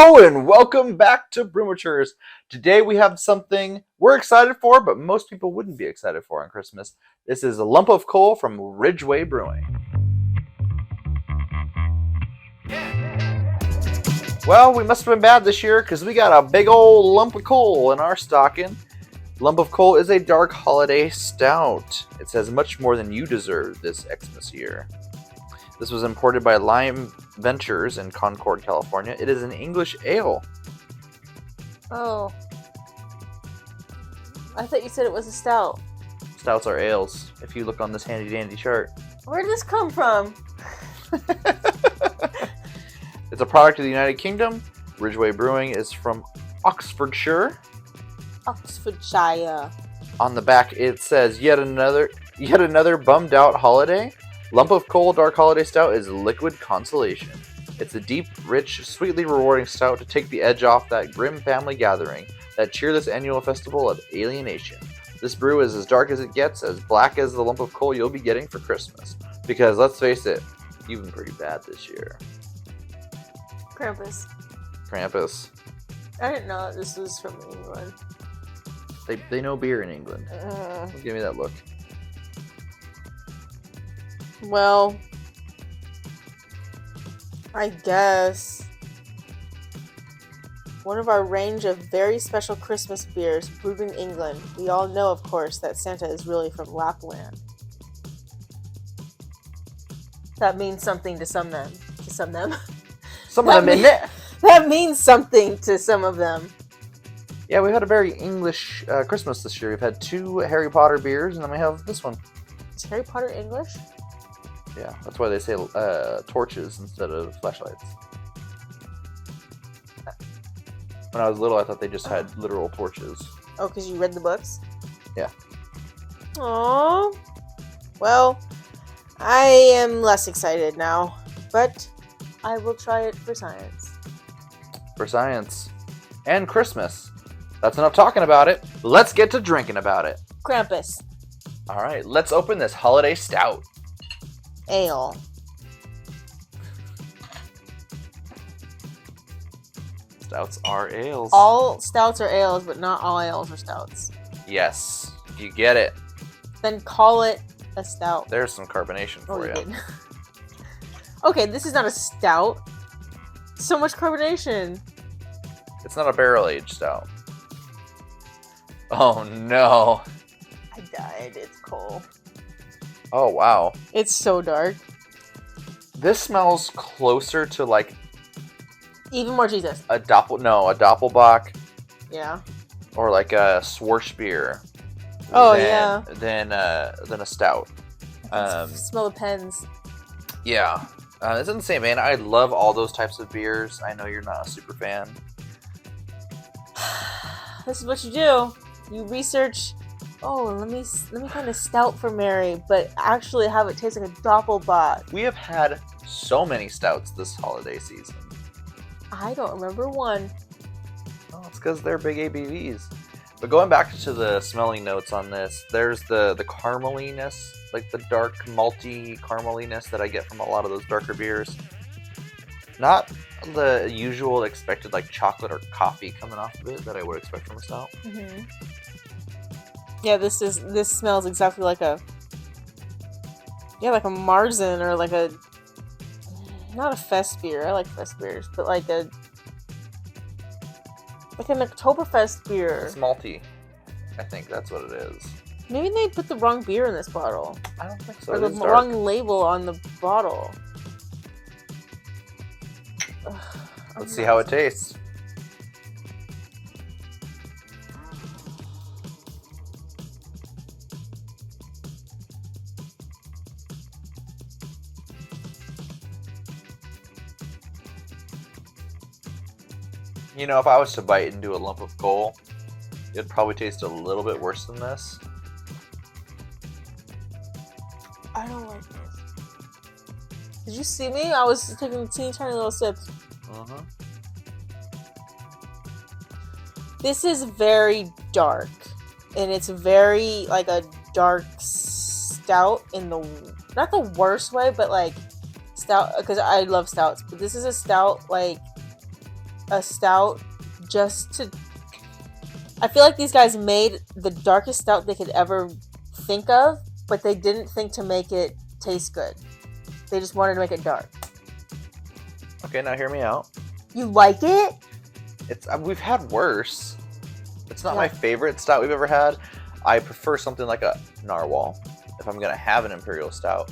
Hello and welcome back to Brewmatures. Today we have something we're excited for, but most people wouldn't be excited for on Christmas. This is a lump of coal from Ridgeway Brewing. Well, we must have been bad this year because we got a big old lump of coal in our stocking. Lump of Coal is a dark holiday stout. It says much more than you deserve this Xmas year. This was imported by Lime Ventures in Concord, California. It is an English ale. Oh. I thought you said it was a stout. Stouts are ales, if you look on this handy dandy chart. Where did this come from? It's a product of the United Kingdom. Ridgeway Brewing is from Oxfordshire. Oxfordshire. On the back it says, yet another bummed out holiday. Lump of Coal Dark Holiday Stout is liquid consolation. It's a deep, rich, sweetly rewarding stout to take the edge off that grim family gathering, that cheerless annual festival of alienation. This brew is as dark as it gets, as black as the lump of coal you'll be getting for Christmas. Because, let's face it, you've been pretty bad this year. Krampus. I didn't know this was from England. They know beer in England. Give me that look. Well, I guess one of our range of very special Christmas beers brewed in England. We all know, of course, that Santa is really from Lapland. That means something to some of them. Some of them, isn't it? That means something to some of them. Yeah, we had a very English Christmas this year. We've had 2 Harry Potter beers, and then we have this one. Is Harry Potter English? Yeah, that's why they say torches instead of flashlights. When I was little, I thought they just had literal torches. Oh, because you read the books? Yeah. Aww. Well, I am less excited now, but I will try it for science. For science. And Christmas. That's enough talking about it. Let's get to drinking about it. Krampus. Alright, let's open this holiday stout. Ale. Stouts are ales. All stouts are ales, but not all ales are stouts. Yes, you get it. Then call it a stout. There's some carbonation for you. Didn't. Okay, this is not a stout. So much carbonation. It's not a barrel-aged stout. Oh no. I died. It's cold. Oh wow. It's so dark. This smells closer to like even more Jesus. a Doppelbock. Yeah. Or like a Schwarzbier. Oh yeah. Than a stout. Smell the pens. Yeah. It's in the same vein. I love all those types of beers. I know you're not a super fan. This is what you do. You research. Oh, let me find a stout for Mary, but actually have it taste like a Doppelbock. We have had so many stouts this holiday season. I don't remember one. Oh, it's because they're big ABVs. But going back to the smelling notes on this, there's the carameliness, like the dark malty carameliness that I get from a lot of those darker beers. Not the usual expected like chocolate or coffee coming off of it that I would expect from a stout. Mm-hmm. Yeah, this smells exactly like a Marzen or like a not a fest beer. I like fest beers, but like an Oktoberfest beer. It's malty. I think that's what it is. Maybe they put the wrong beer in this bottle. I don't think so. Or the wrong label on the bottle. Let's see how it tastes. You know, if I was to bite into a lump of coal, it'd probably taste a little bit worse than this. I don't like this. Did you see me? I was taking teeny tiny little sips. Uh-huh. This is very dark. And it's very, like, a dark stout in the... Not the worst way, but, like, stout... Because I love stouts. But this is a stout, like... a stout just to. I feel like these guys made the darkest stout they could ever think of, but they didn't think to make it taste good. They just wanted to make it dark. Okay, now hear me out. You like it? It's we've had worse. It's not my favorite stout we've ever had. I prefer something like a narwhal if I'm gonna have an imperial stout.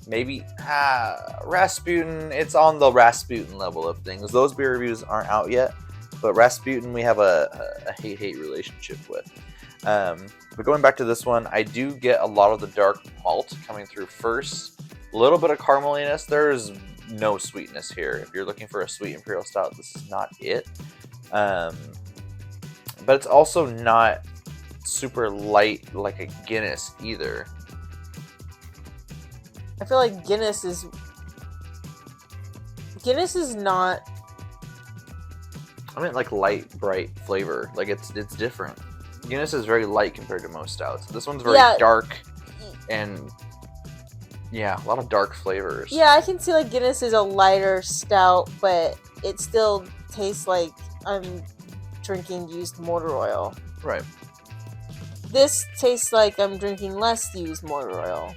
Maybe Rasputin. It's on the Rasputin level of things. Those beer reviews aren't out yet, but Rasputin we have a hate relationship with. But going back to this one, I do get a lot of the dark malt coming through first. A little bit of carameliness. There's no sweetness here. If you're looking for a sweet imperial stout, this is not it. But it's also not super light like a Guinness either. I feel like Guinness is not. I mean, like light, bright flavor. Like it's different. Guinness is very light compared to most stouts. This one's very dark and a lot of dark flavors. Yeah, I can see like Guinness is a lighter stout, but it still tastes like I'm drinking used motor oil. Right. This tastes like I'm drinking less used motor oil.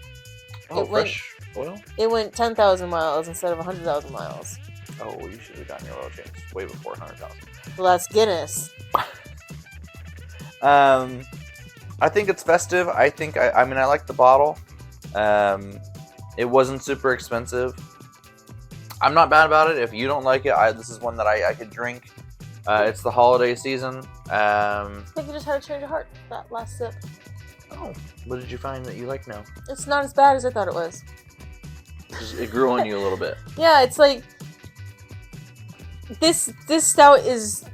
Oh, fresh oil? It went 10,000 miles instead of 100,000 miles. Oh, well, you should have gotten your oil changed way before 100,000. Well, that's Guinness. I think it's festive. I like the bottle. It wasn't super expensive. I'm not bad about it. If you don't like it, this is one that I could drink. It's the holiday season. I think you just had a change of heart that last sip. Oh, what did you find that you like now? It's not as bad as I thought it was. It grew on you a little bit. Yeah, it's like this stout is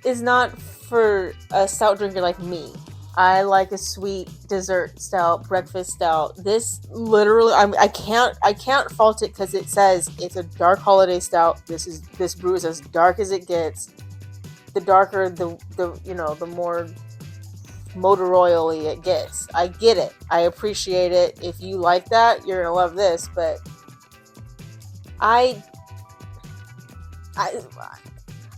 not for a stout drinker like me. I like a sweet dessert stout, breakfast stout. This literally, I can't fault it because it says it's a dark holiday stout. This brew is as dark as it gets. The darker, the more motor oily it gets. I get it. I appreciate it. If you like that, you're gonna love this. But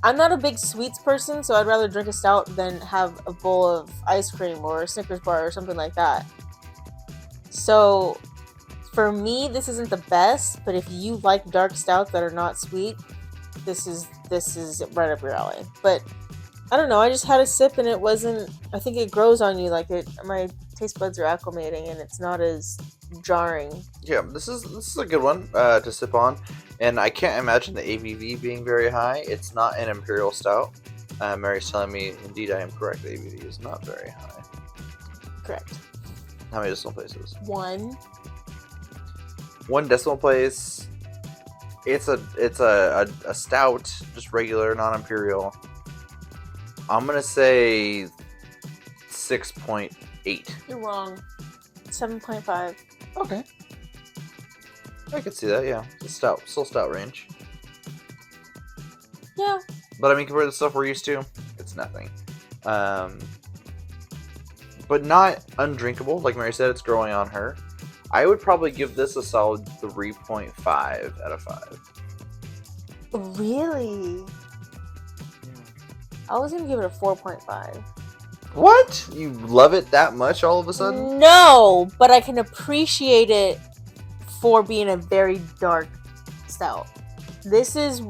I'm not a big sweets person, so I'd rather drink a stout than have a bowl of ice cream or a Snickers bar or something like that. So, for me, this isn't the best, but if you like dark stouts that are not sweet, this is right up your alley. But I don't know, I just had a sip and it wasn't. I think it grows on you, like my taste buds are acclimating and it's not as jarring. Yeah, this is a good one to sip on, and I can't imagine the ABV being very high. It's not an imperial stout. Mary's telling me, indeed, I am correct. The ABV is not very high. Correct. How many decimal places? One decimal place. It's a stout, just regular, non-imperial. I'm gonna say 6.8. You're wrong. 7.5. Okay. I could see that, yeah. It's still stout range. Yeah. But I mean, compared to the stuff we're used to, it's nothing. But not undrinkable. Like Mary said, it's growing on her. I would probably give this a solid 3.5 out of 5. Really? I was gonna give it a 4.5. What? You love it that much all of a sudden? No, but I can appreciate it for being a very dark stout. This is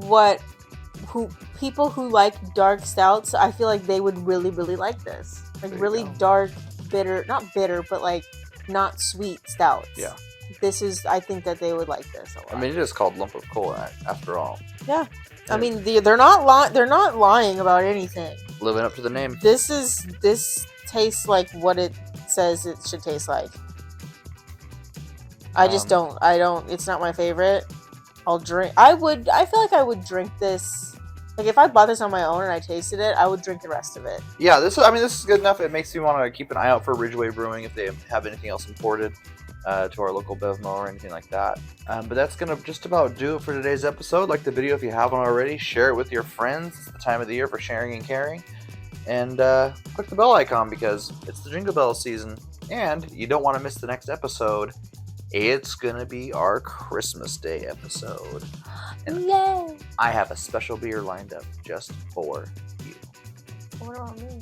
people who like dark stouts, I feel like they would really, really like this. Like really dark, bitter, not bitter, but like not sweet stouts. Yeah. I think that they would like this a lot. I mean, it is called lump of coal after all. Yeah. I mean, they're not lying about anything. Living up to the name. This tastes like what it says it should taste like. I just don't. It's not my favorite. I feel like I would drink this. Like if I bought this on my own and I tasted it, I would drink the rest of it. Yeah, this is good enough. It makes me want to keep an eye out for Ridgeway Brewing if they have anything else imported to our local Bevmo or anything like that. But that's going to just about do it for today's episode. Like the video if you haven't already. Share it with your friends. It's the time of the year for sharing and caring. And click the bell icon because it's the Jingle Bell season. And you don't want to miss the next episode, It's gonna be our Christmas Day episode. And Yay! I have a special beer lined up just for you. What about me?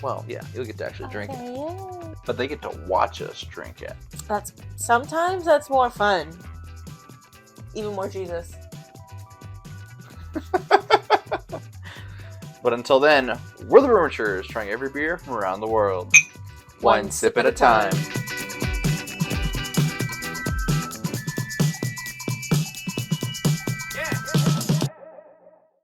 Well, yeah, you'll get to actually drink it. Yeah. But they get to watch us drink it. Sometimes that's more fun. Even more Jesus. But until then, we're the Rumoratures, trying every beer from around the world. One sip at a time.